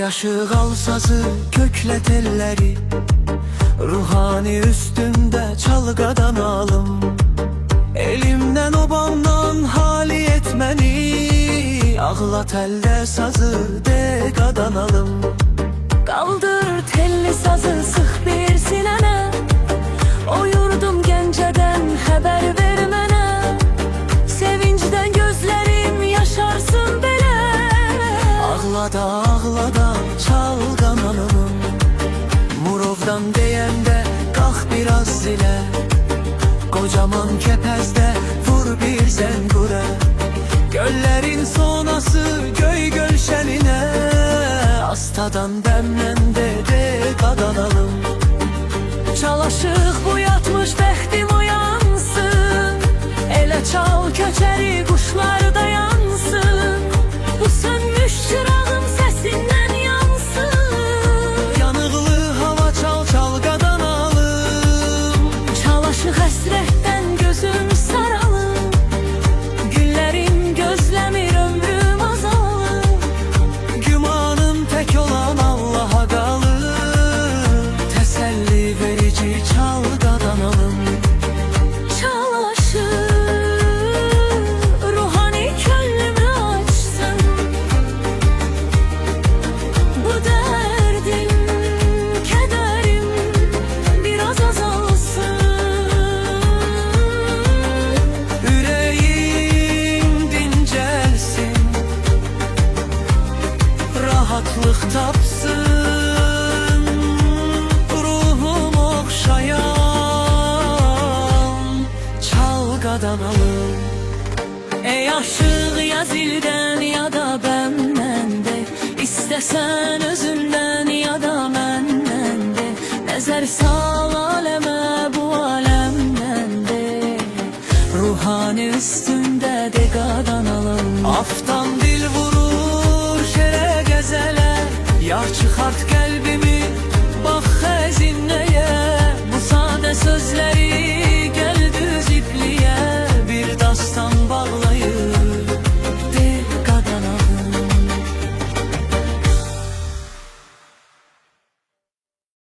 yaşık al sazı, köklet elleri, ruhani üstünde çalgadan alım. Elimden obamdan hali etmeni, ağlat elde sazı de qadanalım. Qaldır telli sazı, sıx bir sinənə, o yurdum Gəncədən xəbər ver mənə. Sevincdən gözlərim yaşarsın belə, Ağlada ağlada çalganalım. Murovdan deyəndə qalx biraz zilə, kocaman kepezde vur bir zengure. Göllerin sonası göy gölşenine, astadan bemlen de qadanalım. Çalışıq bu yatmış bəxtim uyansın, elə çal köçəri quşlar da yansın. Bu sönmüş çırağım səsindən yansın. Yanıqlı hava çal çalgadanalım. Çalışıq həsrətdən gözüm saralım, günlərim gözləmir ömrüm azalım. Gümanım tek olan Allah'a qalır, təsəlli verici çalgadanalım. Çalışır ruhani könlümü açsın, bu dərdim, kədərim biraz azalsın. Yüreğim dincelsin, rahatlık tapsın, ruhum okşayan çalgadanalım. Ey aşık ya zildən ya da bəmdən de, İstəsən özündən ya da məndən de. Nəzər sal aləmə bu aləmdən de, ruhani üstündə de qadanalım. Aftan dil vurur şere gezele, yar çıkart kalbimi